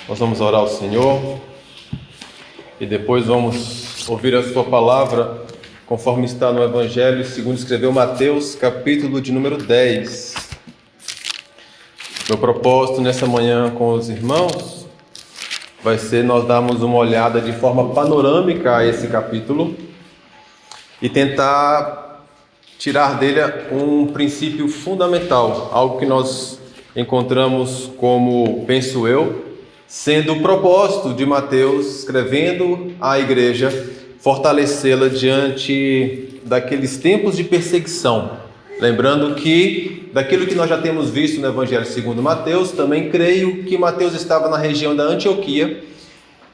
Nós vamos orar ao Senhor e depois vamos ouvir a sua palavra, conforme está no Evangelho segundo escreveu Mateus, capítulo de número 10. Meu propósito nessa manhã com os irmãos vai ser nós darmos uma olhada de forma panorâmica a esse capítulo e tentar tirar dele um princípio fundamental, algo que nós encontramos como, penso eu, sendo o propósito de Mateus, escrevendo à igreja, fortalecê-la diante daqueles tempos de perseguição. Lembrando que, daquilo que nós já temos visto no Evangelho segundo Mateus, também creio que Mateus estava na região da Antioquia,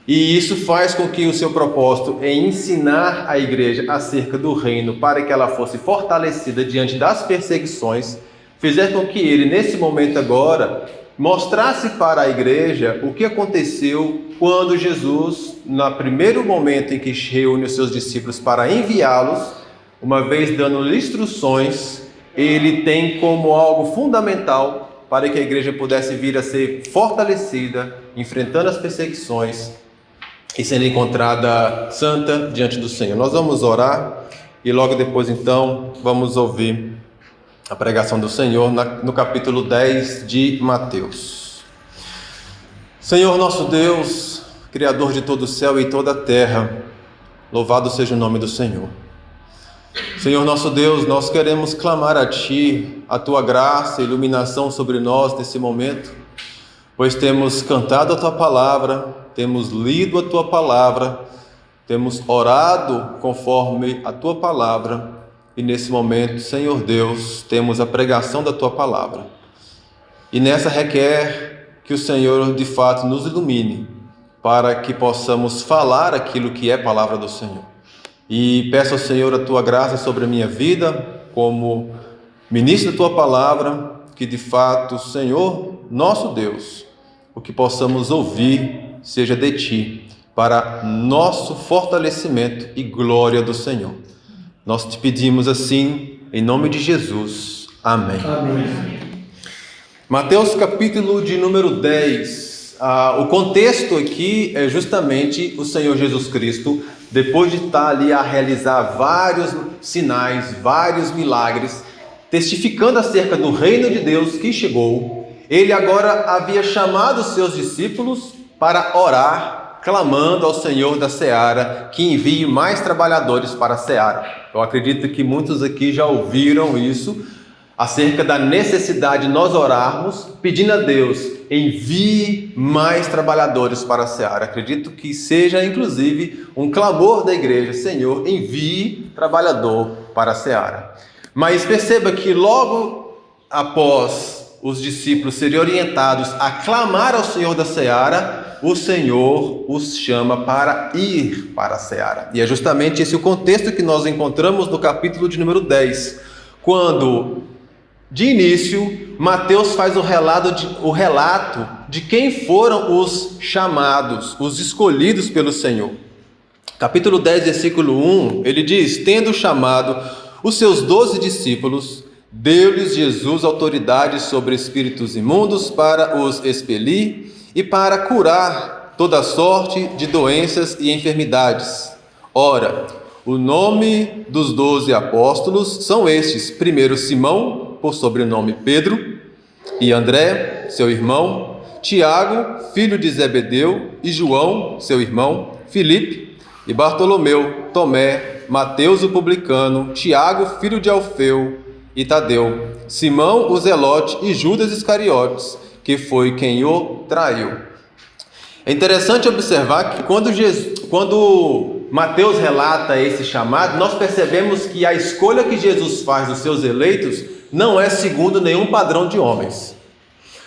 e isso faz com que o seu propósito em ensinar a igreja acerca do reino, para que ela fosse fortalecida diante das perseguições, fizer com que ele, nesse momento agora, mostrasse para a igreja o que aconteceu quando Jesus, no primeiro momento em que reúne os seus discípulos para enviá-los, uma vez dando instruções, ele tem como algo fundamental para que a igreja pudesse vir a ser fortalecida, enfrentando as perseguições e sendo encontrada santa diante do Senhor. Nós vamos orar e logo depois então vamos ouvir a pregação do Senhor no capítulo 10 de Mateus. Senhor nosso Deus, Criador de todo o céu e toda a terra, louvado seja o nome do Senhor. Senhor nosso Deus, nós queremos clamar a Ti, a Tua graça e iluminação sobre nós nesse momento, pois temos cantado a Tua palavra, temos lido a Tua palavra, temos orado conforme a Tua palavra, e nesse momento, Senhor Deus, temos a pregação da Tua palavra. E nessa requer que o Senhor de fato nos ilumine, para que possamos falar aquilo que é palavra do Senhor. E peço ao Senhor a Tua graça sobre a minha vida, como ministro da Tua palavra, que de fato, Senhor, nosso Deus, o que possamos ouvir seja de Ti, para nosso fortalecimento e glória do Senhor. Nós te pedimos assim, em nome de Jesus. Amém. Amém. Mateus capítulo de número 10. O contexto aqui é justamente o Senhor Jesus Cristo, depois de estar ali a realizar vários sinais, vários milagres, testificando acerca do reino de Deus que chegou, ele agora havia chamado os seus discípulos para orar, clamando ao Senhor da seara que envie mais trabalhadores para a seara. Eu acredito que muitos aqui já ouviram isso, acerca da necessidade de nós orarmos, pedindo a Deus, envie mais trabalhadores para a seara. Acredito que seja, inclusive, um clamor da igreja: Senhor, envie trabalhador para a seara. Mas perceba que logo após os discípulos serem orientados a clamar ao Senhor da seara, o Senhor os chama para ir para a seara. E é justamente esse o contexto que nós encontramos no capítulo de número 10, quando, de início, Mateus faz o relato de quem foram os chamados, os escolhidos pelo Senhor. Capítulo 10, versículo 1, ele diz: tendo chamado os seus 12 discípulos, deu-lhes Jesus autoridade sobre espíritos imundos para os expelir e para curar toda sorte de doenças e enfermidades. Ora, o nome dos 12 apóstolos são estes: primeiro Simão, por sobrenome Pedro, e André, seu irmão, Tiago, filho de Zebedeu, e João, seu irmão, Filipe, e Bartolomeu, Tomé, Mateus o publicano, Tiago, filho de Alfeu, e Tadeu, Simão o Zelote e Judas Iscariotes, que foi quem o traiu. É interessante observar que quando Mateus relata esse chamado, nós percebemos que a escolha que Jesus faz dos seus eleitos não é segundo nenhum padrão de homens.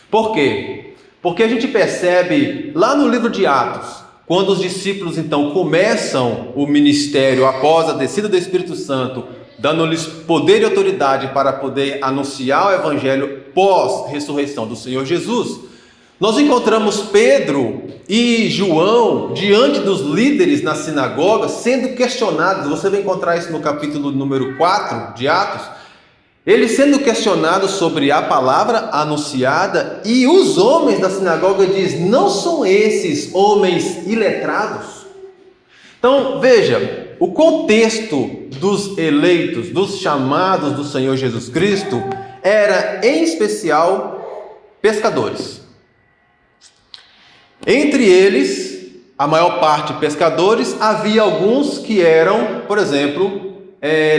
Por quê? Porque a gente percebe lá no livro de Atos, quando os discípulos então começam o ministério após a descida do Espírito Santo, dando-lhes poder e autoridade para poder anunciar o Evangelho pós-ressurreição do Senhor Jesus, nós encontramos Pedro e João diante dos líderes na sinagoga sendo questionados. Você vai encontrar isso no capítulo número 4 de Atos, Ele sendo questionado sobre a palavra anunciada, e os homens da sinagoga dizem: não são esses homens iletrados? Então veja, o contexto dos eleitos, dos chamados do Senhor Jesus Cristo, era em especial pescadores. Entre eles, a maior parte pescadores, havia alguns que eram, por exemplo,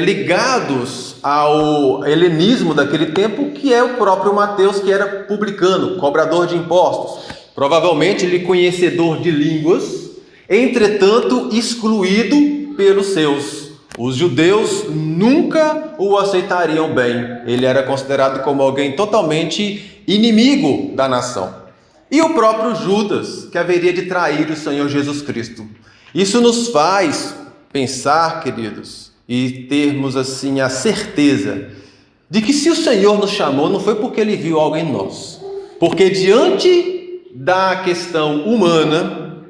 ligados ao helenismo daquele tempo, que é o próprio Mateus, que era publicano, cobrador de impostos, provavelmente ele conhecedor de línguas, entretanto excluído pelos seus. Os judeus nunca o aceitariam bem, ele era considerado como alguém totalmente inimigo da nação. E o próprio Judas, que haveria de trair o Senhor Jesus Cristo. Isso nos faz pensar, queridos, e termos assim a certeza de que se o Senhor nos chamou, não foi porque Ele viu algo em nós. Porque diante da questão humana,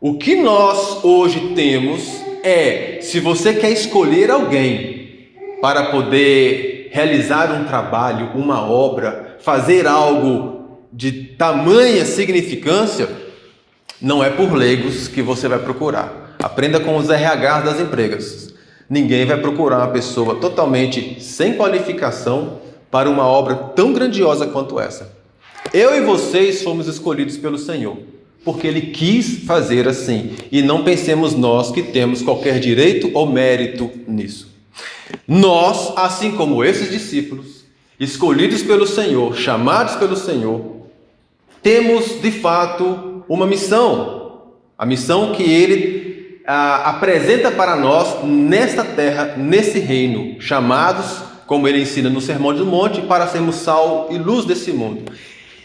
o que nós hoje temos é, se você quer escolher alguém para poder realizar um trabalho, uma obra, fazer algo de tamanha significância, não é por leigos que você vai procurar. Aprenda com os RHs das empresas. Ninguém vai procurar uma pessoa totalmente sem qualificação para uma obra tão grandiosa quanto essa. Eu e vocês fomos escolhidos pelo Senhor, porque Ele quis fazer assim. E não pensemos nós que temos qualquer direito ou mérito nisso. Nós, assim como esses discípulos, escolhidos pelo Senhor, chamados pelo Senhor, temos de fato uma missão. A missão que Ele apresenta para nós nesta terra, nesse reino, chamados, como Ele ensina no Sermão do Monte, para sermos sal e luz desse mundo.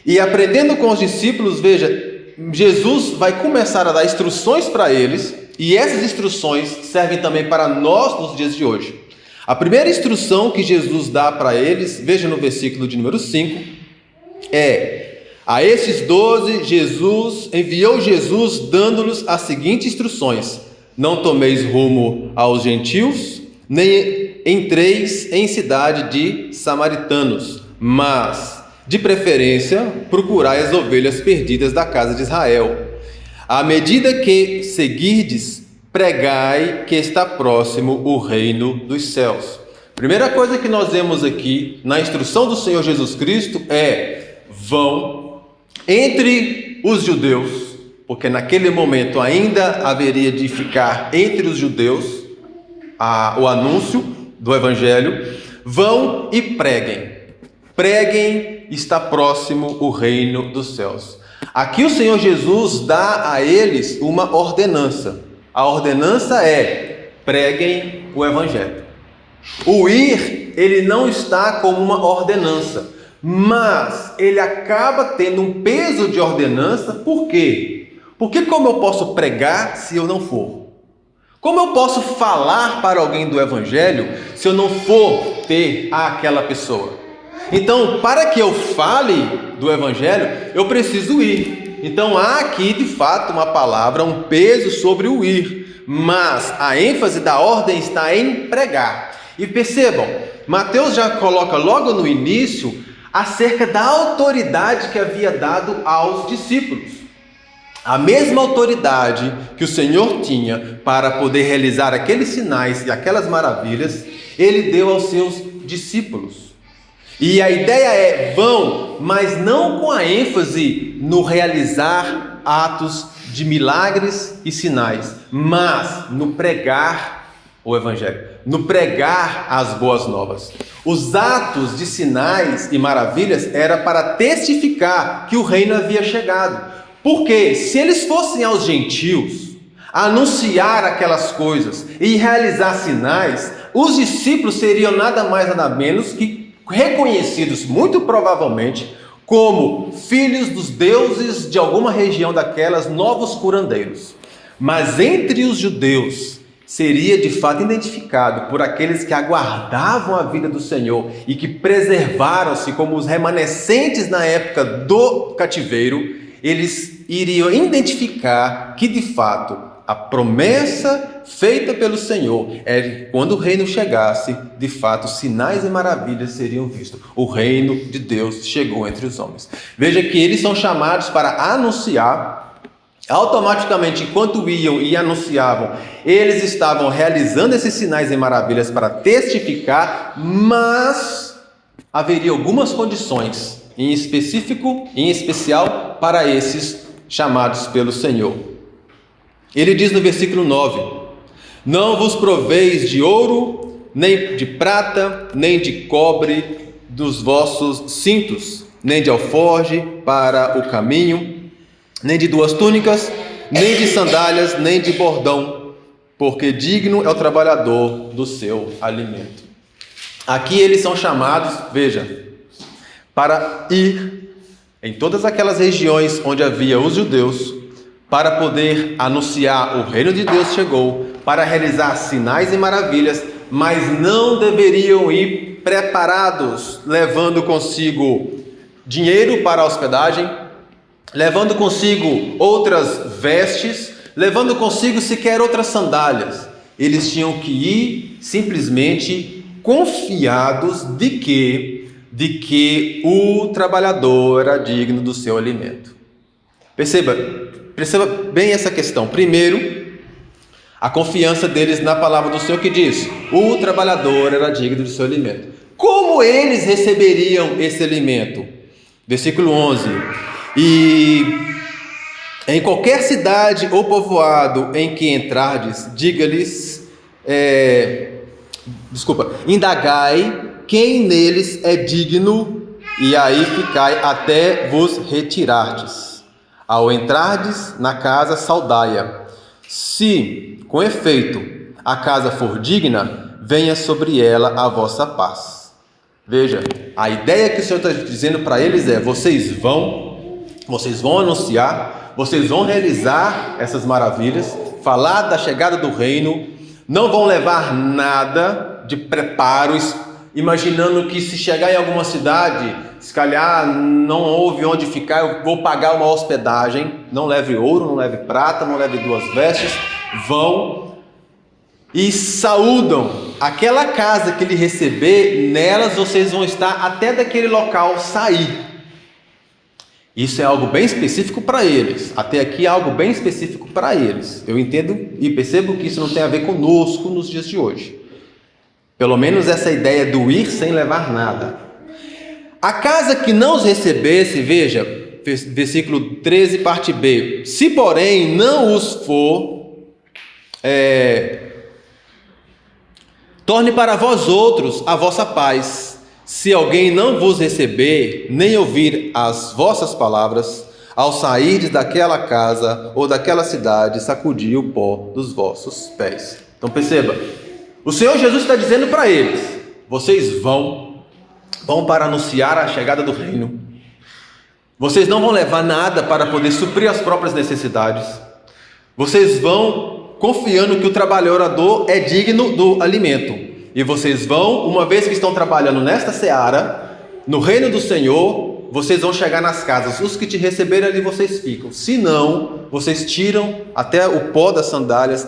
E aprendendo com os discípulos, veja, Jesus vai começar a dar instruções para eles, e essas instruções servem também para nós nos dias de hoje. A primeira instrução que Jesus dá para eles, veja no versículo de número 5, a esses 12, enviou Jesus dando-lhes as seguintes instruções: não tomeis rumo aos gentios, nem entreis em cidade de samaritanos, mas, de preferência, procurai as ovelhas perdidas da casa de Israel. À medida que seguirdes, pregai que está próximo o reino dos céus. Primeira coisa que nós vemos aqui na instrução do Senhor Jesus Cristo é: vão entre os judeus, porque naquele momento ainda haveria de ficar entre os judeus o anúncio do Evangelho. Vão e preguem. Preguem, está próximo o reino dos céus. Aqui o Senhor Jesus dá a eles uma ordenança. A ordenança é: preguem o Evangelho. O ir, ele não está como uma ordenança, mas ele acaba tendo um peso de ordenança. Por quê? Porque como eu posso pregar se eu não for? Como eu posso falar para alguém do Evangelho se eu não for ter aquela pessoa? Então, para que eu fale do Evangelho, eu preciso ir. Então, há aqui, de fato, uma palavra, um peso sobre o ir. Mas a ênfase da ordem está em pregar. E percebam, Mateus já coloca logo no início acerca da autoridade que havia dado aos discípulos. A mesma autoridade que o Senhor tinha para poder realizar aqueles sinais e aquelas maravilhas, Ele deu aos seus discípulos. E a ideia é: vão, mas não com a ênfase no realizar atos de milagres e sinais, mas no pregar o Evangelho, no pregar as boas novas. Os atos de sinais e maravilhas era para testificar que o reino havia chegado. Porque se eles fossem aos gentios anunciar aquelas coisas e realizar sinais, os discípulos seriam nada mais nada menos que reconhecidos, muito provavelmente, como filhos dos deuses de alguma região daquelas, novos curandeiros. Mas entre os judeus seria de fato identificado por aqueles que aguardavam a vida do Senhor e que preservaram-se como os remanescentes na época do cativeiro. Eles iriam identificar que de fato A promessa feita pelo Senhor é que quando o reino chegasse, de fato, sinais e maravilhas seriam vistos. O reino de Deus chegou entre os homens. Veja que eles são chamados para anunciar. Automaticamente, enquanto iam e anunciavam, eles estavam realizando esses sinais e maravilhas para testificar, mas haveria algumas condições, em especial para esses chamados pelo Senhor. Ele diz no versículo 9: não vos proveis de ouro, nem de prata, nem de cobre dos vossos cintos, nem de alforge para o caminho, nem de 2 túnicas, nem de sandálias, nem de bordão, porque digno é o trabalhador do seu alimento. Aqui eles são chamados, veja, para ir em todas aquelas regiões onde havia os judeus, para poder anunciar o reino de Deus chegou, para realizar sinais e maravilhas, mas não deveriam ir preparados, levando consigo dinheiro para a hospedagem, levando consigo outras vestes, levando consigo sequer outras sandálias. Eles tinham que ir simplesmente confiados de que o trabalhador era digno do seu alimento. Perceba bem essa questão. Primeiro, a confiança deles na palavra do Senhor que diz: o trabalhador era digno do seu alimento. Como eles receberiam esse alimento? Versículo 11: e em qualquer cidade ou povoado em que entrardes, diga-lhes, indagai quem neles é digno, e aí ficai até vos retirardes. Ao entrardes na casa, saudai-a. Se, com efeito, a casa for digna, venha sobre ela a vossa paz. Veja, a ideia que o Senhor está dizendo para eles é: vocês vão anunciar, vocês vão realizar essas maravilhas, falar da chegada do reino, não vão levar nada de preparos, imaginando que se chegar em alguma cidade, se calhar não houve onde ficar, eu vou pagar uma hospedagem. Não leve ouro, não leve prata, não leve 2 vestes. Vão e saúdam aquela casa que lhe receber, nelas vocês vão estar até daquele local sair. Isso é algo bem específico para eles. Até aqui é algo bem específico para eles. Eu entendo e percebo que isso não tem a ver conosco nos dias de hoje. Pelo menos essa ideia do ir sem levar nada. A casa que não os recebesse, veja, versículo 13, parte B: se porém não os for, torne para vós outros a vossa paz. Se alguém não vos receber, nem ouvir as vossas palavras, ao sairdes daquela casa ou daquela cidade, sacudi o pó dos vossos pés. Então perceba, o Senhor Jesus está dizendo para eles: vocês vão para anunciar a chegada do reino. Vocês não vão levar nada para poder suprir as próprias necessidades. Vocês vão confiando que o trabalhador é digno do alimento. E vocês vão, uma vez que estão trabalhando nesta seara, no reino do Senhor, vocês vão chegar nas casas. Os que te receberem ali, vocês ficam. Se não, vocês tiram até o pó das sandálias,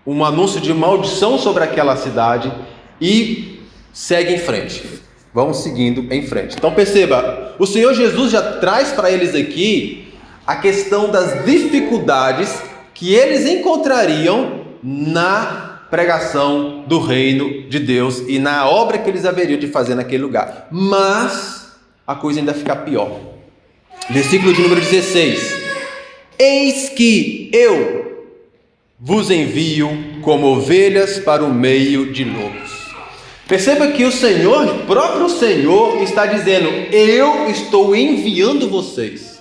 um anúncio de maldição sobre aquela cidade, e seguem em frente. Vão seguindo em frente. Então perceba, o Senhor Jesus já traz para eles aqui a questão das dificuldades que eles encontrariam na pregação do reino de Deus e na obra que eles haveriam de fazer naquele lugar. Mas a coisa ainda fica pior. Versículo de número 16: eis que eu vos envio como ovelhas para o meio de lobos. Perceba que o próprio Senhor está dizendo: eu estou enviando vocês.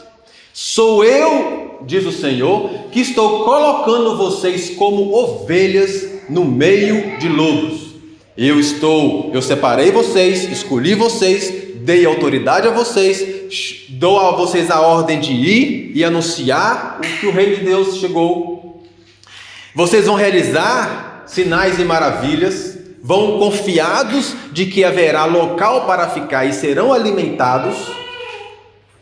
Sou eu, diz o Senhor, que estou colocando vocês como ovelhas no meio de lobos. Eu separei vocês, escolhi vocês, dei autoridade a vocês, dou a vocês a ordem de ir e anunciar o que o reino de Deus chegou. Vocês vão realizar sinais e maravilhas, vão confiados de que haverá local para ficar e serão alimentados.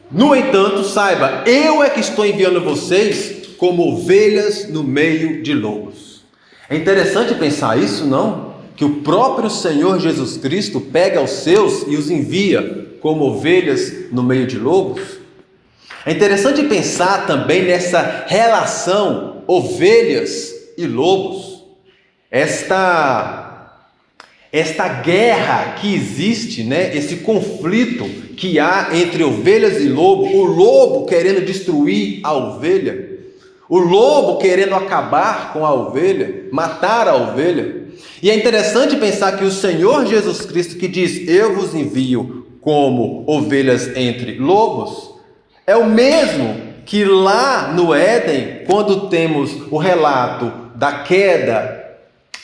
No entanto, saiba, eu é que estou enviando vocês como ovelhas no meio de lobos. É interessante pensar isso, não? Que o próprio Senhor Jesus Cristo pega os seus e os envia como ovelhas no meio de lobos. É interessante pensar também nessa relação ovelhas e lobos. Esta guerra que existe, né? Esse conflito que há entre ovelhas e lobo, o lobo querendo destruir a ovelha, o lobo querendo acabar com a ovelha, matar a ovelha. E é interessante pensar que o Senhor Jesus Cristo, que diz: eu vos envio como ovelhas entre lobos, é o mesmo que lá no Éden, quando temos o relato da queda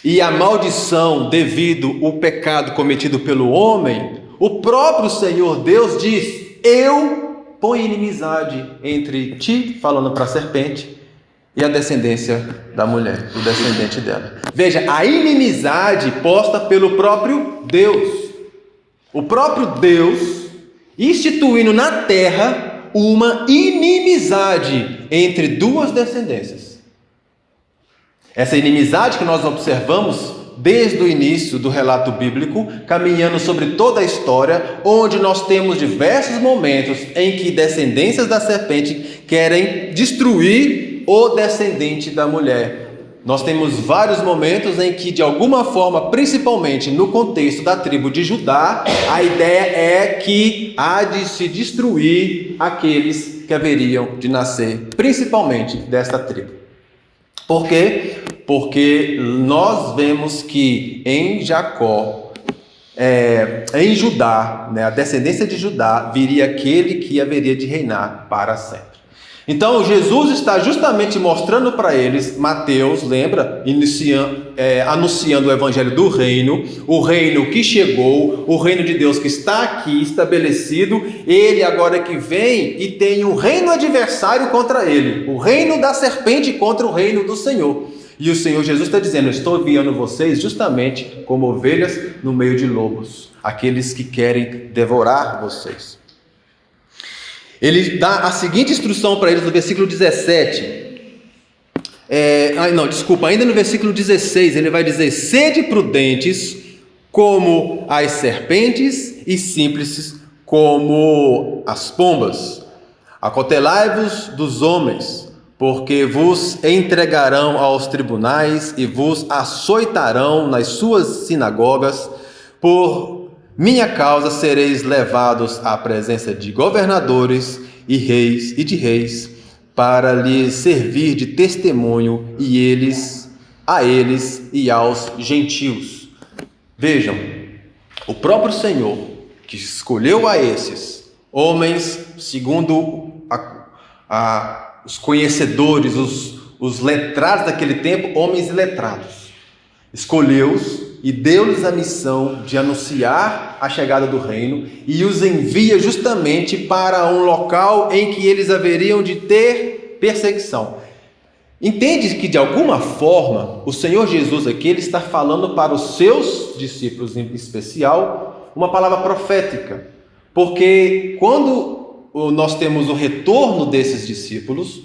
e a maldição devido ao pecado cometido pelo homem, o próprio Senhor Deus diz: eu ponho inimizade entre ti, falando para a serpente, e a descendência da mulher, o descendente dela. Veja, a inimizade posta pelo próprio Deus. O próprio Deus instituindo na terra uma inimizade entre duas descendências. Essa inimizade que nós observamos desde o início do relato bíblico, caminhando sobre toda a história, onde nós temos diversos momentos em que descendências da serpente querem destruir o descendente da mulher. Nós temos vários momentos em que, de alguma forma, principalmente no contexto da tribo de Judá, a ideia é que há de se destruir aqueles que haveriam de nascer, principalmente desta tribo. Por quê? Porque nós vemos que em Jacó, em Judá, né, a descendência de Judá, viria aquele que haveria de reinar para sempre. Então Jesus está justamente mostrando para eles, Mateus, lembra? Anunciando o evangelho do reino, o reino que chegou, o reino de Deus que está aqui estabelecido. Ele agora que vem e tem um reino adversário contra ele, o reino da serpente contra o reino do Senhor. E o Senhor Jesus está dizendo: estou enviando vocês justamente como ovelhas no meio de lobos, aqueles que querem devorar vocês. Ele dá a seguinte instrução para eles no versículo 17. Ainda no versículo 16, ele vai dizer: sede prudentes como as serpentes e simples como as pombas. Acautelai-vos dos homens, porque vos entregarão aos tribunais e vos açoitarão nas suas sinagogas. Por minha causa sereis levados à presença de governadores e reis e de reis, para lhes servir de testemunho a eles e aos gentios. Vejam, o próprio Senhor, que escolheu a esses homens, segundo os conhecedores, os letrados daquele tempo, homens iletrados, escolheu-os e deu-lhes a missão de anunciar a chegada do reino, e os envia justamente para um local em que eles haveriam de ter perseguição. Entende que de alguma forma o Senhor Jesus aqui, ele está falando para os seus discípulos em especial uma palavra profética, porque quando nós temos o retorno desses discípulos,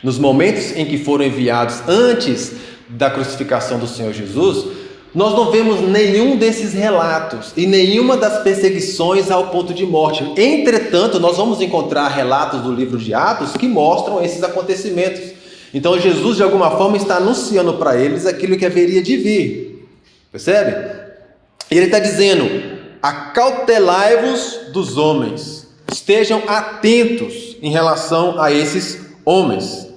nos momentos em que foram enviados antes da crucificação do Senhor Jesus, nós não vemos nenhum desses relatos e nenhuma das perseguições ao ponto de morte. Entretanto, nós vamos encontrar relatos do livro de Atos que mostram esses acontecimentos. Então Jesus, de alguma forma, está anunciando para eles aquilo que haveria de vir. Percebe? E ele está dizendo: acautelai-vos dos homens, estejam atentos em relação a esses homens,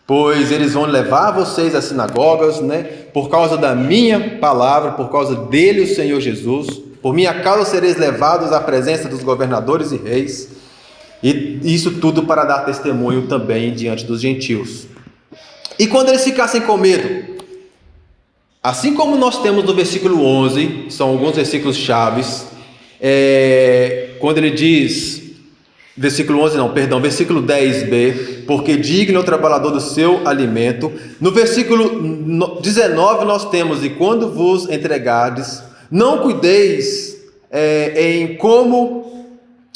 pois eles vão levar vocês às sinagogas, né? Por causa da minha palavra, por causa dele, o Senhor Jesus, por minha causa sereis levados à presença dos governadores e reis, e isso tudo para dar testemunho também diante dos gentios. E quando eles ficassem com medo, assim como nós temos no versículo 11, são alguns versículos chaves, quando ele diz, versículo 10b, porque digno é o trabalhador do seu alimento. No versículo 19 nós temos: e quando vos entregardes, não cuideis em como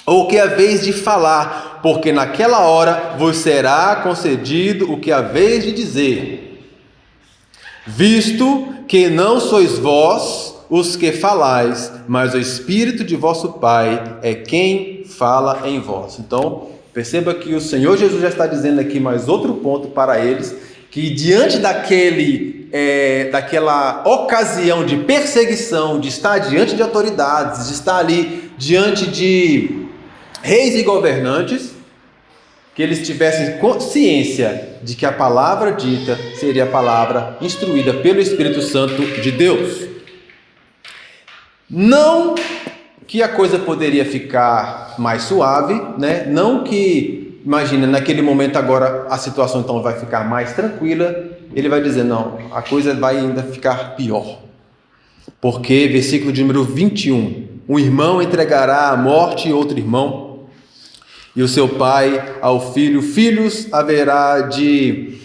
ou o que haveis de falar, porque naquela hora vos será concedido o que haveis de dizer, visto que não sois vós os que falais, mas o Espírito de vosso Pai é quem fala em vós. Então, perceba que o Senhor Jesus já está dizendo aqui mais outro ponto para eles, que diante daquela ocasião de perseguição, de estar diante de autoridades, de estar ali diante de reis e governantes, que eles tivessem consciência de que a palavra dita seria a palavra instruída pelo Espírito Santo de Deus. Não que a coisa poderia ficar mais suave, né? Não que, imagina, naquele momento agora a situação então vai ficar mais tranquila. Ele vai dizer, não, a coisa vai ainda ficar pior. Porque, versículo de número 21, um irmão entregará à morte outro irmão, e o seu pai ao filho, filhos haverá de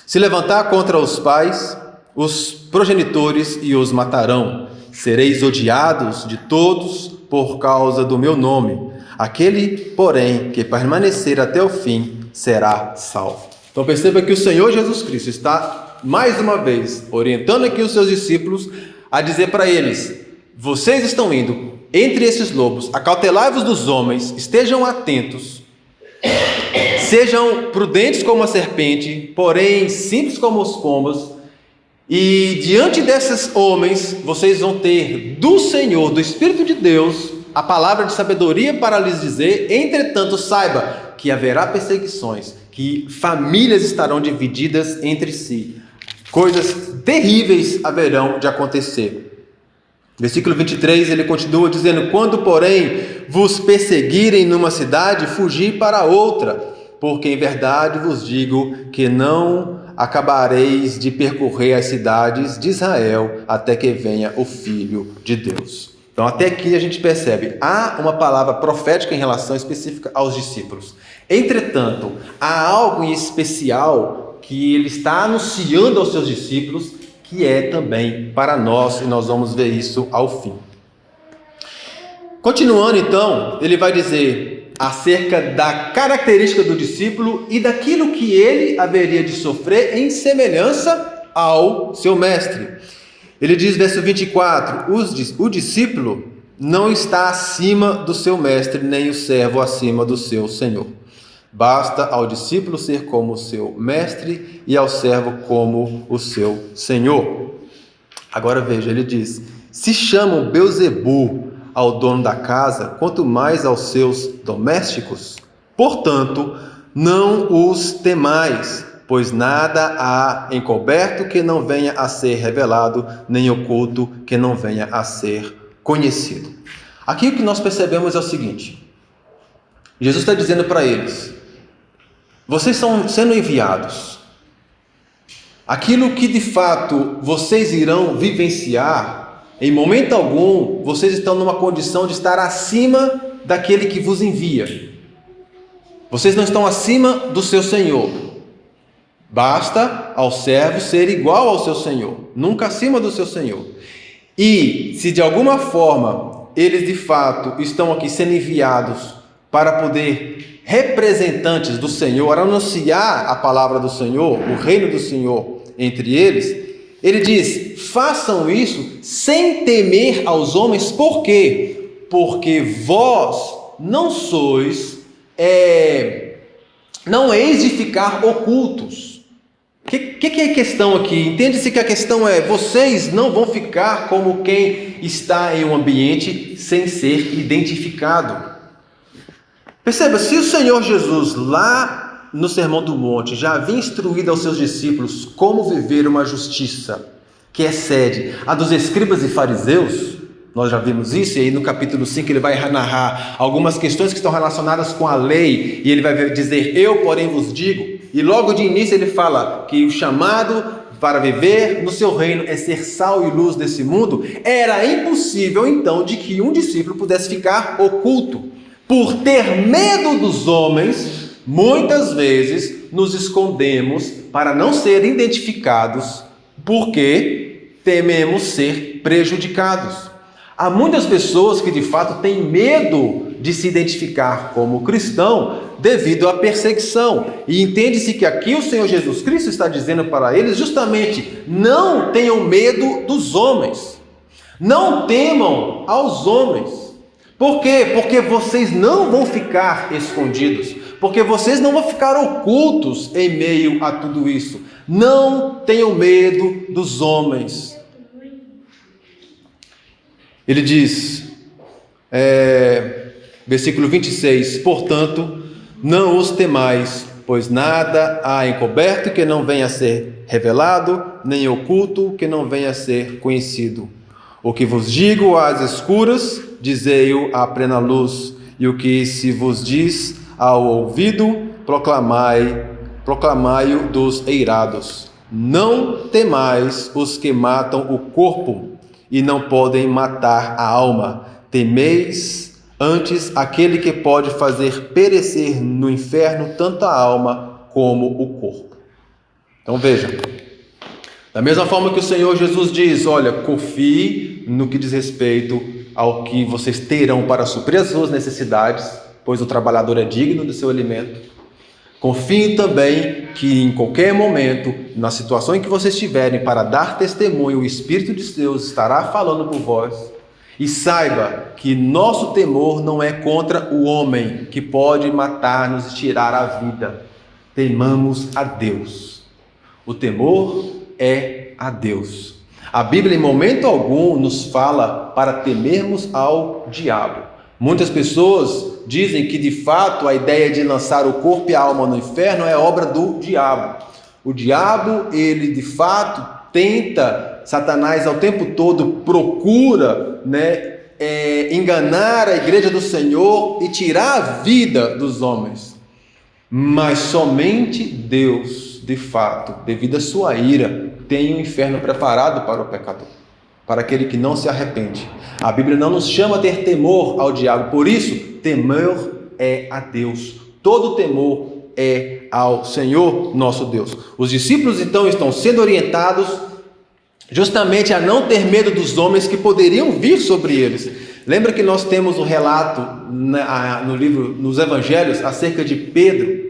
se levantar contra os pais, os progenitores e os matarão. Sereis odiados de todos por causa do meu nome. Aquele, porém, que permanecer até o fim, será salvo. Então perceba que o Senhor Jesus Cristo está, mais uma vez, orientando aqui os seus discípulos a dizer para eles: vocês estão indo entre esses lobos, acautelai-vos dos homens, estejam atentos, sejam prudentes como a serpente, porém simples como os pombos, e diante desses homens vocês vão ter do Senhor, do Espírito de Deus, a palavra de sabedoria para lhes dizer. Entretanto, saiba que haverá perseguições, que famílias estarão divididas entre si, coisas terríveis haverão de acontecer. Versículo 23, ele continua dizendo: quando, porém, vos perseguirem numa cidade, fugi para outra, porque em verdade vos digo que não acabareis de percorrer as cidades de Israel até que venha o Filho de Deus. Então até aqui a gente percebe, há uma palavra profética em relação específica aos discípulos. Entretanto, há algo em especial que ele está anunciando aos seus discípulos, que é também para nós, e nós vamos ver isso ao fim. Continuando então, ele vai dizer acerca da característica do discípulo e daquilo que ele haveria de sofrer em semelhança ao seu mestre. Ele diz, verso 24, o discípulo não está acima do seu mestre, nem o servo acima do seu senhor. Basta ao discípulo ser como o seu mestre e ao servo como o seu senhor. Agora veja, ele diz: se chamam Beelzebu ao dono da casa, quanto mais aos seus domésticos. Portanto, não os temais, pois nada há encoberto que não venha a ser revelado, nem oculto que não venha a ser conhecido. Aqui o que nós percebemos é o seguinte: Jesus está dizendo para eles: vocês estão sendo enviados. Aquilo que de fato vocês irão vivenciar, em momento algum, vocês estão numa condição de estar acima daquele que vos envia. Vocês não estão acima do seu Senhor. Basta ao servo ser igual ao seu Senhor, nunca acima do seu Senhor. E se de alguma forma eles de fato estão aqui sendo enviados para poder representantes do Senhor, anunciar a palavra do Senhor, o reino do Senhor entre eles, ele diz: façam isso sem temer aos homens. Por quê? Porque vós não sois, não eis de ficar ocultos. O que é a questão aqui? Entende-se que a questão é: vocês não vão ficar como quem está em um ambiente sem ser identificado. Perceba, se o Senhor Jesus lá no Sermão do Monte já havia instruído aos seus discípulos como viver uma justiça que excede a dos escribas e fariseus, nós já vimos isso, e aí no capítulo 5 ele vai narrar algumas questões que estão relacionadas com a lei, e ele vai dizer: eu porém vos digo, e logo de início ele fala que o chamado para viver no seu reino é ser sal e luz desse mundo. Era impossível então de que um discípulo pudesse ficar oculto. Por ter medo dos homens, muitas vezes nos escondemos para não ser identificados, porque tememos ser prejudicados. Há muitas pessoas que de fato têm medo de se identificar como cristão devido à perseguição. E entende-se que aqui o Senhor Jesus Cristo está dizendo para eles justamente: não tenham medo dos homens, não temam aos homens. Por quê? Porque vocês não vão ficar escondidos, porque vocês não vão ficar ocultos em meio a tudo isso. Não tenham medo dos homens. Ele diz, versículo 26, portanto, não os temais, pois nada há encoberto que não venha a ser revelado, nem oculto que não venha a ser conhecido. O que vos digo às escuras, dizei-o à plena luz, e o que se vos diz ao ouvido, proclamai-o dos eirados. Não temais os que matam o corpo e não podem matar a alma. Temeis antes aquele que pode fazer perecer no inferno tanto a alma como o corpo. Então veja, da mesma forma que o Senhor Jesus diz, olha, confie no que diz respeito ao que vocês terão para suprir as suas necessidades, pois o trabalhador é digno do seu alimento. Confiem também que em qualquer momento, na situação em que vocês estiverem para dar testemunho, o Espírito de Deus estará falando por vós. E saiba que nosso temor não é contra o homem, que pode matar-nos e tirar a vida. Temamos a Deus. O temor é a Deus. A Bíblia em momento algum nos fala para temermos ao diabo. Muitas pessoas dizem que de fato a ideia de lançar o corpo e a alma no inferno é obra do diabo. O diabo, ele de fato tenta, Satanás ao tempo todo procura, enganar a igreja do Senhor e tirar a vida dos homens. Mas somente Deus, de fato, devido à sua ira, tem um inferno preparado para o pecador, para aquele que não se arrepende. A Bíblia não nos chama a ter temor ao diabo, por isso, temor é a Deus. Todo temor é ao Senhor nosso Deus. Os discípulos então estão sendo orientados justamente a não ter medo dos homens que poderiam vir sobre eles. Lembra que nós temos um relato no livro, nos Evangelhos, acerca de Pedro,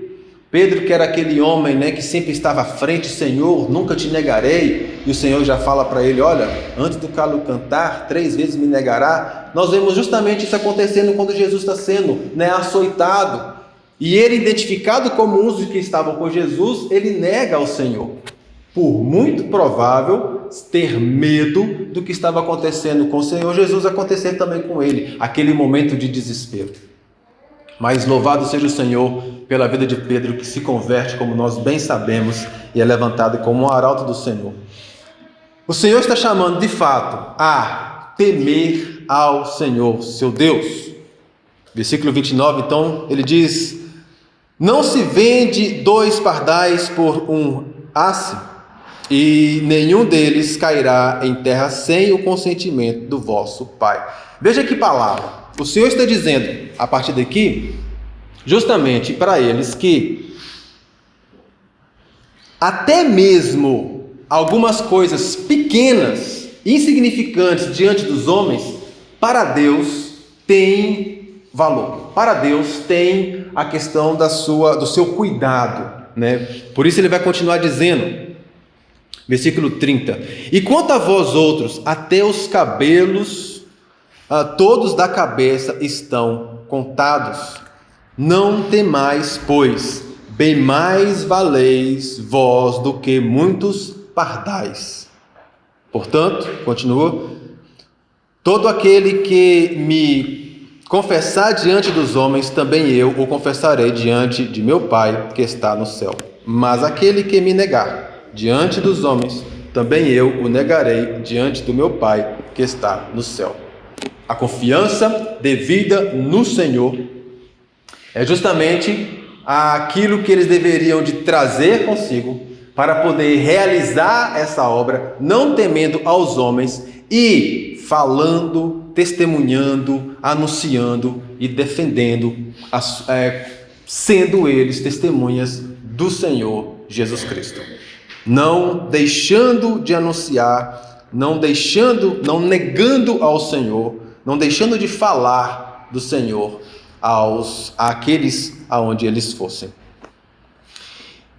que era aquele homem, que sempre estava à frente, Senhor, nunca te negarei, e o Senhor já fala para ele, olha, antes do galo cantar, 3 vezes me negará. Nós vemos justamente isso acontecendo quando Jesus está sendo açoitado, e ele, identificado como um dos que estavam com Jesus, ele nega ao Senhor, por muito provável ter medo do que estava acontecendo com o Senhor Jesus acontecer também com ele, aquele momento de desespero. Mas louvado seja o Senhor pela vida de Pedro, que se converte, como nós bem sabemos, e é levantado como um arauto do Senhor. O Senhor está chamando, de fato, a temer ao Senhor, seu Deus. Versículo 29, então, ele diz, não se vende 2 pardais por um asse, e nenhum deles cairá em terra sem o consentimento do vosso Pai. Veja que palavra. O Senhor está dizendo, a partir daqui, justamente para eles que até mesmo algumas coisas pequenas, insignificantes diante dos homens, para Deus tem valor. Para Deus tem a questão do seu cuidado, Por isso ele vai continuar dizendo, versículo 30, e quanto a vós outros, até os cabelos todos da cabeça estão contados. Não temais, pois, bem mais valeis vós do que muitos pardais. Portanto, continua, todo aquele que me confessar diante dos homens, também eu o confessarei diante de meu Pai que está no céu. Mas aquele que me negar diante dos homens, também eu o negarei diante do meu Pai que está no céu. A confiança devida no Senhor é justamente aquilo que eles deveriam de trazer consigo para poder realizar essa obra, não temendo aos homens e falando, testemunhando, anunciando e defendendo, sendo eles testemunhas do Senhor Jesus Cristo. Não deixando de anunciar, não negando ao Senhor, não deixando de falar do Senhor, àqueles aonde eles fossem.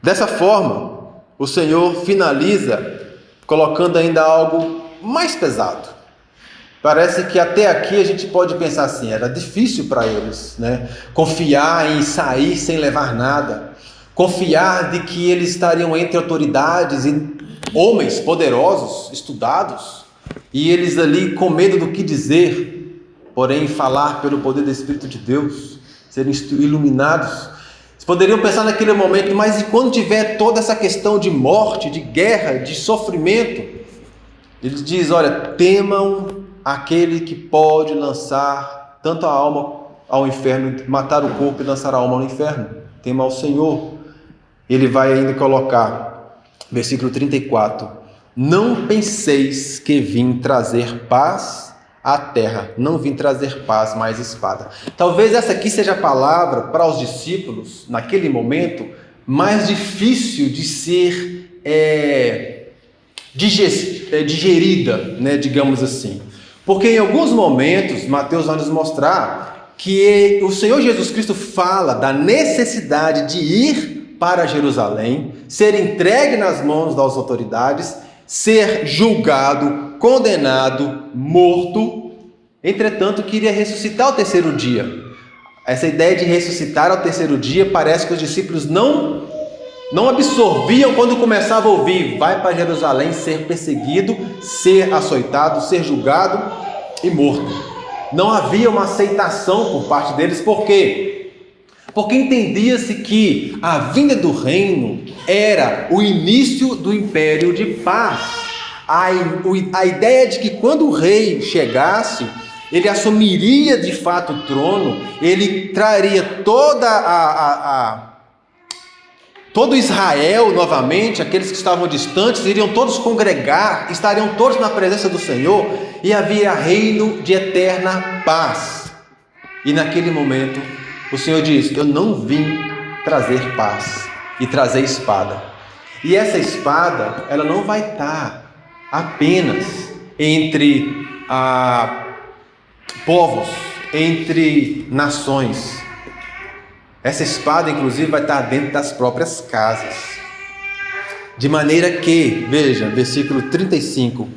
Dessa forma, o Senhor finaliza colocando ainda algo mais pesado. Parece que até aqui a gente pode pensar assim, era difícil para eles, né? Confiar em sair sem levar nada, confiar de que eles estariam entre autoridades e homens poderosos, estudados, e eles ali com medo do que dizer, porém falar pelo poder do Espírito de Deus, serem iluminados. Eles poderiam pensar naquele momento, mas e quando tiver toda essa questão de morte, de guerra, de sofrimento? Ele diz, olha, temam aquele que pode lançar tanto a alma ao inferno, matar o corpo e lançar a alma ao inferno. Tema ao Senhor. Ele vai ainda colocar, versículo 34, não penseis que vim trazer paz à terra, não vim trazer paz, mas espada. Talvez essa aqui seja a palavra para os discípulos, naquele momento, mais difícil de ser digerida, né, digamos assim. Porque em alguns momentos, Mateus vai nos mostrar que o Senhor Jesus Cristo fala da necessidade de ir para Jerusalém, ser entregue nas mãos das autoridades, ser julgado, condenado, morto, entretanto queria ressuscitar ao terceiro dia. Essa ideia de ressuscitar ao terceiro dia parece que os discípulos não absorviam quando começavam a ouvir, vai para Jerusalém ser perseguido, ser açoitado, ser julgado e morto. Não havia uma aceitação por parte deles, por quê? Porque entendia-se que a vinda do reino era o início do império de paz. A ideia de que quando o rei chegasse, ele assumiria de fato o trono, ele traria todo Israel novamente, aqueles que estavam distantes, iriam todos congregar, estariam todos na presença do Senhor, e havia reino de eterna paz. E naquele momento, o Senhor diz, eu não vim trazer paz e trazer espada. E essa espada, ela não vai estar apenas entre povos, entre nações. Essa espada, inclusive, vai estar dentro das próprias casas. De maneira que, veja, versículo 35.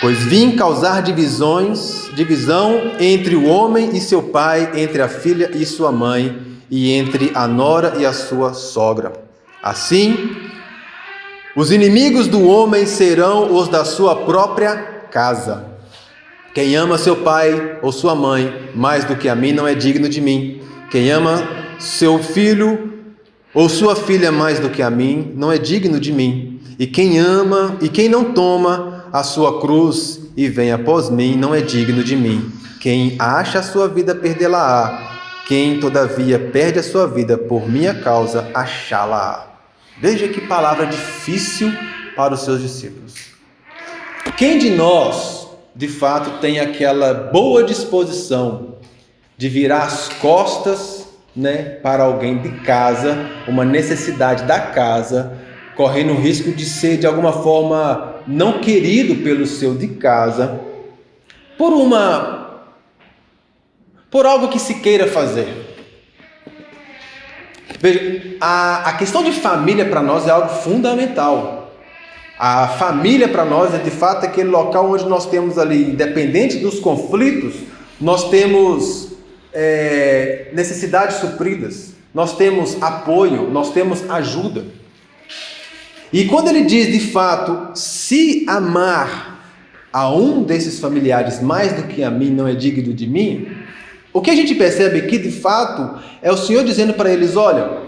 Pois vim causar divisão entre o homem e seu pai, entre a filha e sua mãe, e entre a nora e a sua sogra. Assim, os inimigos do homem serão os da sua própria casa. Quem ama seu pai ou sua mãe mais do que a mim não é digno de mim. Quem ama seu filho ou sua filha mais do que a mim não é digno de mim. E quem não toma a sua cruz e vem após mim não é digno de mim. Quem acha a sua vida perdê-la-á. Quem todavia perde a sua vida por minha causa achá-la-á. Veja que palavra difícil para os seus discípulos. Quem de nós, de fato, tem aquela boa disposição de virar as costas, né, para alguém de casa, uma necessidade da casa, correndo o risco de ser de alguma forma não querido pelo seu de casa, por algo que se queira fazer? Veja, a questão de família para nós é algo fundamental. A família para nós é de fato aquele local onde nós temos ali, independente dos conflitos, nós temos necessidades supridas, nós temos apoio, nós temos ajuda. E quando ele diz de fato, se amar a um desses familiares mais do que a mim não é digno de mim, o que a gente percebe aqui de fato é o Senhor dizendo para eles, olha,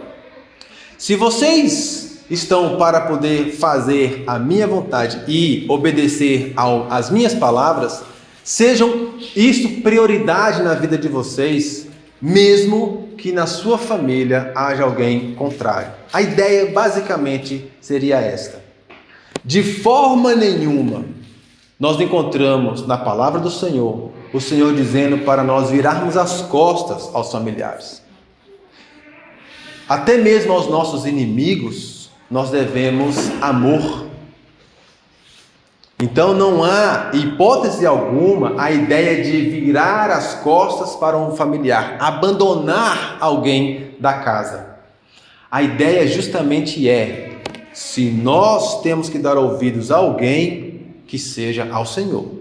se vocês estão para poder fazer a minha vontade e obedecer às minhas palavras, sejam isso prioridade na vida de vocês, mesmo que na sua família haja alguém contrário. A ideia basicamente seria esta. De forma nenhuma nós encontramos na palavra do Senhor, o Senhor dizendo para nós virarmos as costas aos familiares. Até mesmo aos nossos inimigos, nós devemos amor. Então não há hipótese alguma a ideia de virar as costas para um familiar, abandonar alguém da casa. A ideia justamente se nós temos que dar ouvidos a alguém, que seja ao Senhor,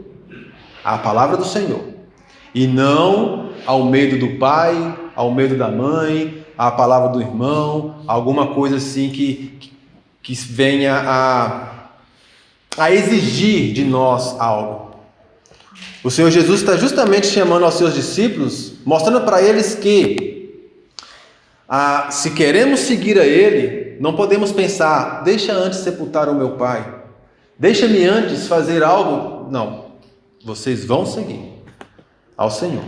à palavra do Senhor, e não ao medo do pai, ao medo da mãe, à palavra do irmão, alguma coisa assim que venha a exigir de nós algo. O Senhor Jesus está justamente chamando aos seus discípulos, mostrando para eles que se queremos seguir a Ele, não podemos pensar, deixa antes sepultar o meu pai, deixa-me antes fazer algo. Não, vocês vão seguir ao Senhor.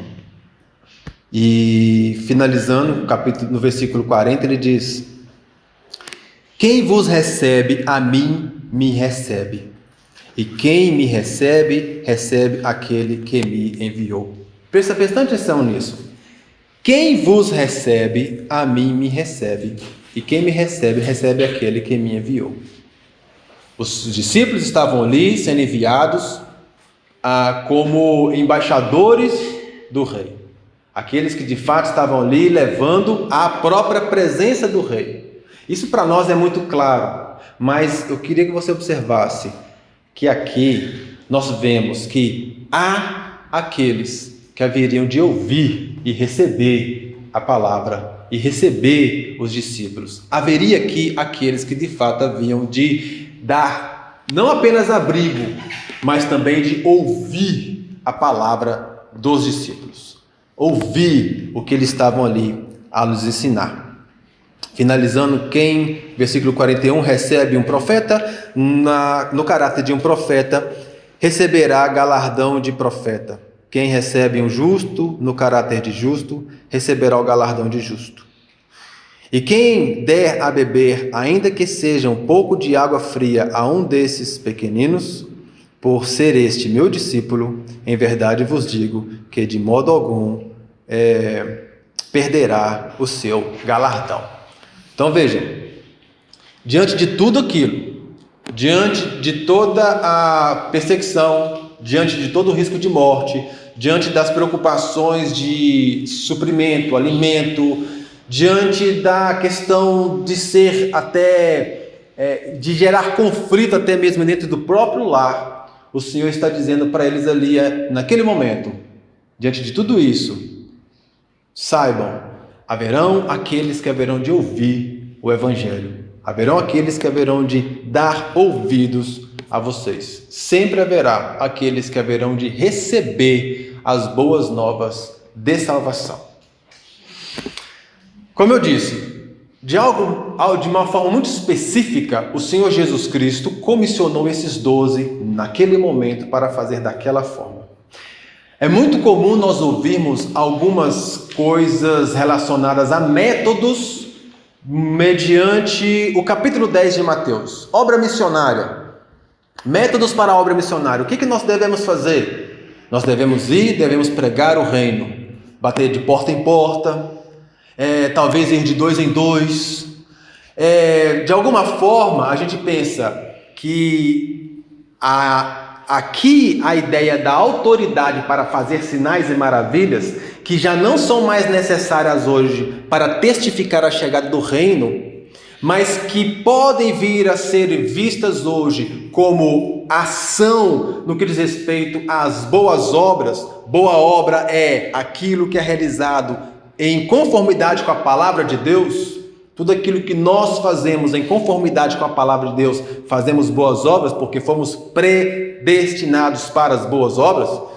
E finalizando no versículo 40, ele diz: quem vos recebe, a mim me recebe. E quem me recebe, recebe aquele que me enviou. Presta atenção nisso. Quem vos recebe, a mim me recebe. E quem me recebe, recebe aquele que me enviou. Os discípulos estavam ali sendo enviados como embaixadores do rei. Aqueles que de fato estavam ali levando a própria presença do rei. Isso para nós é muito claro, mas eu queria que você observasse que aqui nós vemos que há aqueles que haveriam de ouvir e receber a palavra e receber os discípulos. Haveria aqui aqueles que de fato haviam de dar não apenas abrigo, mas também de ouvir a palavra dos discípulos, ouvir o que eles estavam ali a nos ensinar. Finalizando, quem, versículo 41, recebe um profeta, no caráter de um profeta, receberá galardão de profeta. Quem recebe um justo, no caráter de justo, receberá o galardão de justo. E quem der a beber, ainda que seja um pouco de água fria a um desses pequeninos, por ser este meu discípulo, em verdade vos digo que de modo algum perderá o seu galardão. Então vejam, diante de tudo aquilo, diante de toda a perseguição, diante de todo o risco de morte, diante das preocupações de suprimento, alimento, diante da questão de ser de gerar conflito até mesmo dentro do próprio lar, o Senhor está dizendo para eles ali, naquele momento, diante de tudo isso, saibam, haverão aqueles que haverão de ouvir o Evangelho. Haverão aqueles que haverão de dar ouvidos a vocês. Sempre haverá aqueles que haverão de receber as boas novas de salvação. Como eu disse, de uma forma muito específica, o Senhor Jesus Cristo comissionou esses 12 naquele momento para fazer daquela forma. É muito comum nós ouvirmos algumas coisas relacionadas a métodos mediante o capítulo 10 de Mateus. Obra missionária. Métodos para a obra missionária. O que nós devemos fazer? Nós devemos devemos pregar o reino. Bater de porta em porta. Talvez ir de 2 em 2. De alguma forma, a gente pensa que aqui a ideia da autoridade para fazer sinais e maravilhas, que já não são mais necessárias hoje para testificar a chegada do reino, mas que podem vir a ser vistas hoje como ação no que diz respeito às boas obras. Boa obra é aquilo que é realizado em conformidade com a palavra de Deus. Tudo aquilo que nós fazemos em conformidade com a palavra de Deus, fazemos boas obras porque fomos predestinados para as boas obras.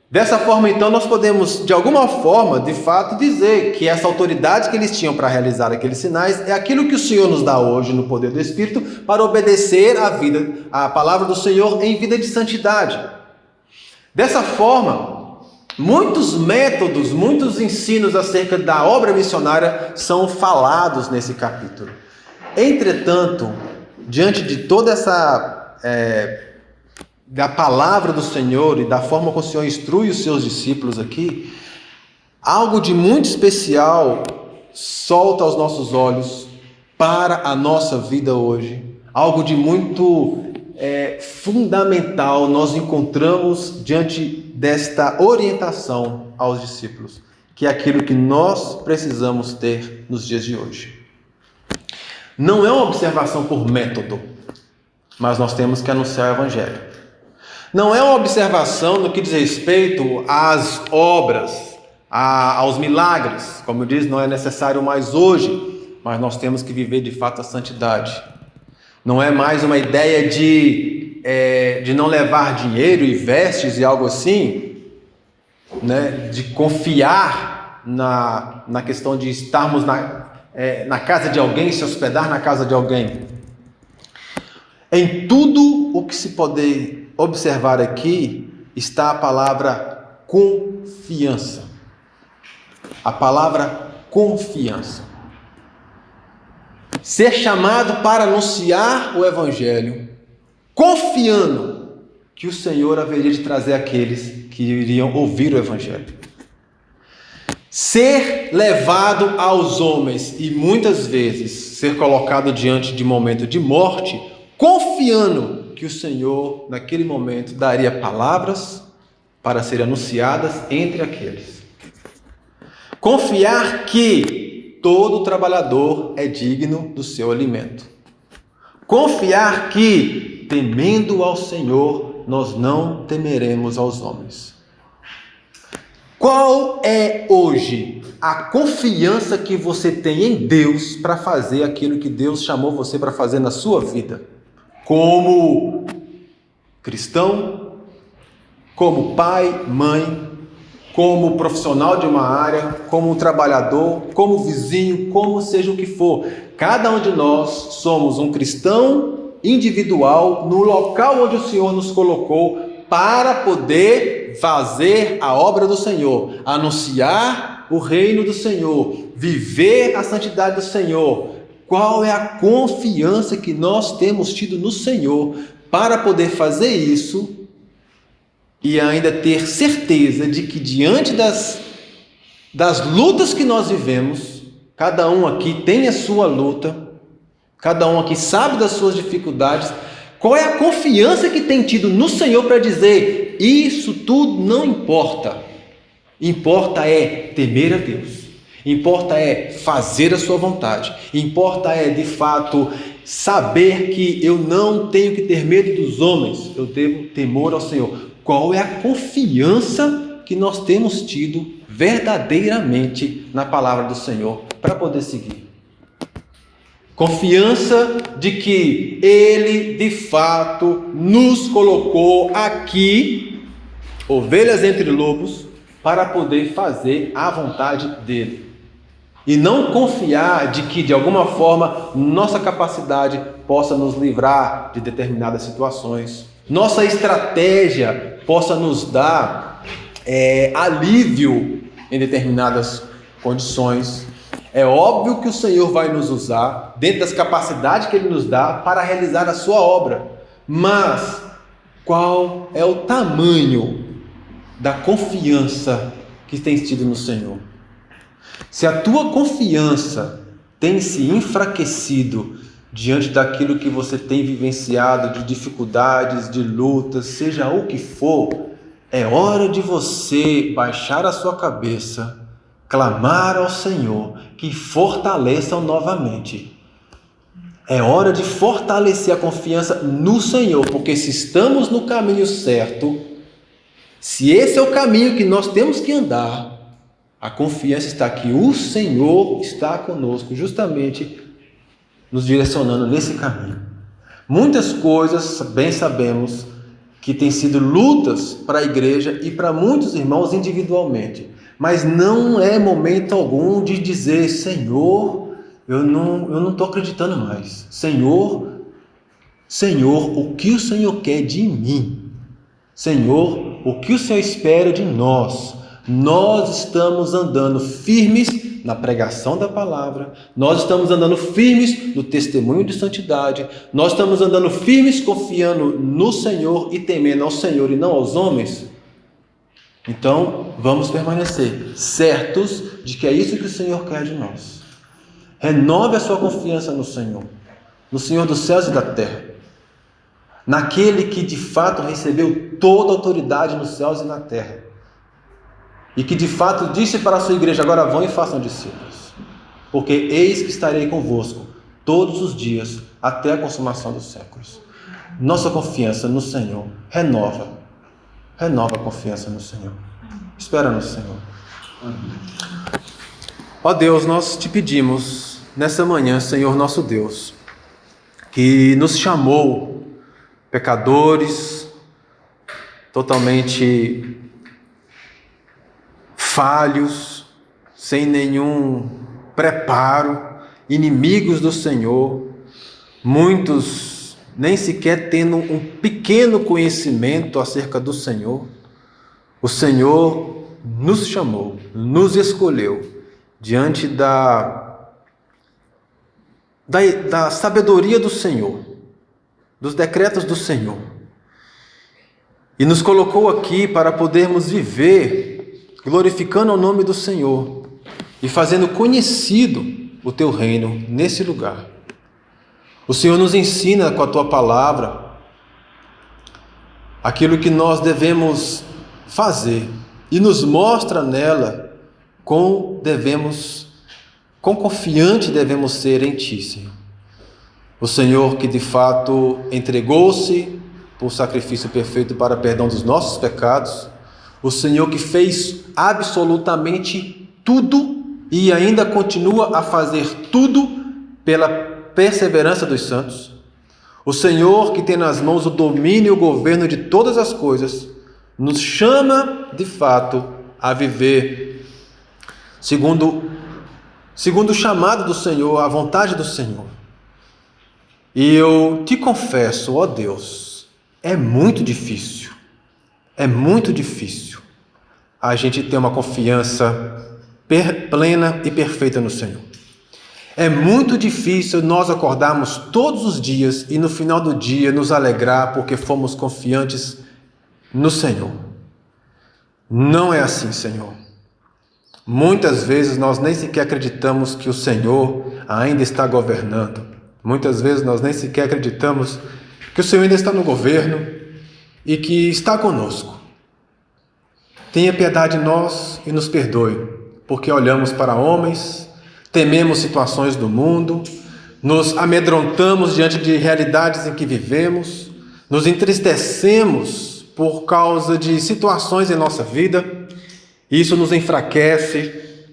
Dessa forma, então, nós podemos, de alguma forma, de fato, dizer que essa autoridade que eles tinham para realizar aqueles sinais é aquilo que o Senhor nos dá hoje no poder do Espírito para obedecer à palavra do Senhor em vida de santidade. Dessa forma, muitos métodos, muitos ensinos acerca da obra missionária são falados nesse capítulo. Entretanto, diante de toda essa da palavra do Senhor e da forma como o Senhor instrui os seus discípulos aqui, algo de muito especial solta aos nossos olhos para a nossa vida hoje. Algo de muito fundamental nós encontramos diante desta orientação aos discípulos, que é aquilo que nós precisamos ter nos dias de hoje. Não é uma observação por método, mas nós temos que anunciar o Evangelho. Não é uma observação no que diz respeito às obras, aos milagres. Como eu disse, não é necessário mais hoje, mas nós temos que viver de fato a santidade. Não é mais uma ideia de não levar dinheiro e vestes e algo assim, né? De confiar na questão de estarmos na casa de alguém, se hospedar na casa de alguém. Em tudo o que se pode observar aqui está a palavra confiança. A palavra confiança. Ser chamado para anunciar o Evangelho, confiando que o Senhor haveria de trazer aqueles que iriam ouvir o Evangelho. Ser levado aos homens e muitas vezes ser colocado diante de momento de morte, confiando que o Senhor, naquele momento, daria palavras para serem anunciadas entre aqueles. Confiar que todo trabalhador é digno do seu alimento. Confiar que, temendo ao Senhor, nós não temeremos aos homens. Qual é hoje a confiança que você tem em Deus para fazer aquilo que Deus chamou você para fazer na sua vida? Como cristão, como pai, mãe, como profissional de uma área, como trabalhador, como vizinho, como seja o que for. Cada um de nós somos um cristão individual no local onde o Senhor nos colocou para poder fazer a obra do Senhor, anunciar o reino do Senhor, viver a santidade do Senhor. Qual é a confiança que nós temos tido no Senhor para poder fazer isso e ainda ter certeza de que diante das lutas que nós vivemos, cada um aqui tem a sua luta, cada um aqui sabe das suas dificuldades. Qual é a confiança que tem tido no Senhor para dizer, isso tudo não importa. Importa é temer a Deus. Importa é fazer a sua vontade. Importa é, de fato, saber que eu não tenho que ter medo dos homens. Eu devo temor ao Senhor. Qual é a confiança que nós temos tido verdadeiramente na palavra do Senhor para poder seguir? Confiança de que Ele, de fato, nos colocou aqui, ovelhas entre lobos, para poder fazer a vontade dEle. E não confiar de que, de alguma forma, nossa capacidade possa nos livrar de determinadas situações. Nossa estratégia possa nos dar alívio em determinadas condições. É óbvio que o Senhor vai nos usar, dentro das capacidades que Ele nos dá, para realizar a sua obra. Mas qual é o tamanho da confiança que tens tido no Senhor? Se a tua confiança tem se enfraquecido diante daquilo que você tem vivenciado, de dificuldades, de lutas, seja o que for, é hora de você baixar a sua cabeça, clamar ao Senhor que fortaleça-o novamente. É hora de fortalecer a confiança no Senhor, porque se estamos no caminho certo, se esse é o caminho que nós temos que andar, a confiança está que o Senhor está conosco, justamente nos direcionando nesse caminho. Muitas coisas, bem sabemos, que têm sido lutas para a igreja e para muitos irmãos individualmente. Mas não é momento algum de dizer, Senhor, eu não estou acreditando mais. Senhor, o que o Senhor quer de mim? Senhor, o que o Senhor espera de nós? Nós estamos andando firmes na pregação da palavra, nós estamos andando firmes no testemunho de santidade, nós estamos andando firmes confiando no Senhor e temendo ao Senhor e não aos homens. Então, vamos permanecer certos de que é isso que o Senhor quer de nós. Renove a sua confiança no Senhor dos céus e da terra. naquele que de fato recebeu toda a autoridade nos céus e na terra, e que de fato disse para a sua igreja: agora vão e façam discípulos, porque eis que estarei convosco todos os dias até a consumação dos séculos. Nossa confiança no Senhor renova a confiança no Senhor. Espera no Senhor. Ó Deus, nós te pedimos nessa manhã, Senhor nosso Deus, que nos chamou pecadores, totalmente falhos, sem nenhum preparo, inimigos do Senhor, muitos nem sequer tendo um pequeno conhecimento acerca do Senhor. O Senhor nos chamou, nos escolheu diante da sabedoria do Senhor, dos decretos do Senhor, e nos colocou aqui para podermos viver glorificando o nome do Senhor e fazendo conhecido o teu reino nesse lugar. O Senhor nos ensina com a tua palavra aquilo que nós devemos fazer e nos mostra nela quão confiante devemos ser em ti, Senhor. O Senhor que de fato entregou-se por sacrifício perfeito para perdão dos nossos pecados, o Senhor que fez absolutamente tudo e ainda continua a fazer tudo pela perseverança dos santos, o Senhor que tem nas mãos o domínio e o governo de todas as coisas, nos chama de fato a viver segundo o chamado do Senhor, a vontade do Senhor. E eu te confesso, ó Deus, é muito difícil a gente ter uma confiança plena e perfeita no Senhor. É muito difícil nós acordarmos todos os dias e no final do dia nos alegrar porque fomos confiantes no Senhor. Não é assim, Senhor. Muitas vezes nós nem sequer acreditamos que o Senhor ainda está governando. Muitas vezes nós nem sequer acreditamos que o Senhor ainda está no governo e que está conosco. Tenha piedade de nós e nos perdoe, porque olhamos para homens, tememos situações do mundo, nos amedrontamos diante de realidades em que vivemos, nos entristecemos por causa de situações em nossa vida. Isso nos enfraquece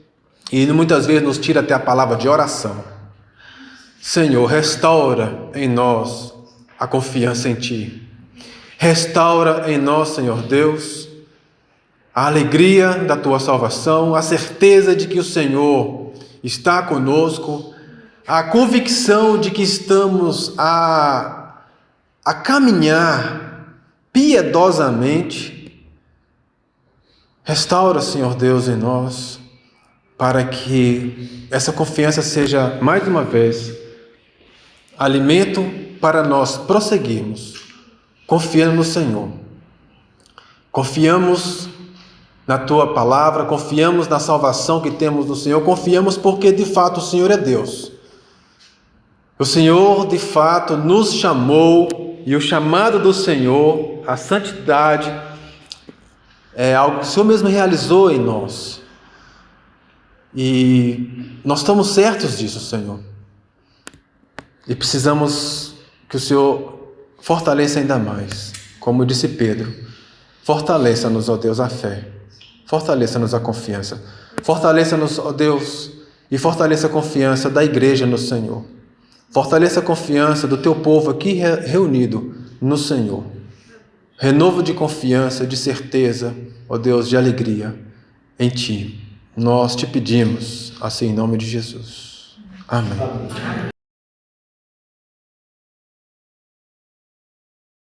e muitas vezes nos tira até a palavra de oração. Senhor, restaura em nós a confiança em Ti. Restaura em nós, Senhor Deus, a alegria da Tua salvação, a certeza de que o Senhor está conosco, a convicção de que estamos a caminhar piedosamente. Restaura, Senhor Deus, em nós, para que essa confiança seja, mais uma vez, alimento para nós prosseguirmos, confiando no Senhor. Confiamos na Tua palavra, confiamos na salvação que temos no Senhor, confiamos porque de fato o Senhor é Deus. O Senhor de fato nos chamou e o chamado do Senhor, a santidade, é algo que o Senhor mesmo realizou em nós. E nós estamos certos disso, Senhor. E precisamos que o Senhor fortaleça ainda mais. Como disse Pedro, fortaleça-nos, ó Deus, a fé. Fortaleça-nos a confiança. Fortaleça-nos, ó Deus, e fortaleça a confiança da igreja no Senhor. Fortaleça a confiança do Teu povo aqui reunido no Senhor. Renovo de confiança, de certeza, ó Deus, de alegria em Ti. Nós te pedimos, assim, em nome de Jesus. Amém.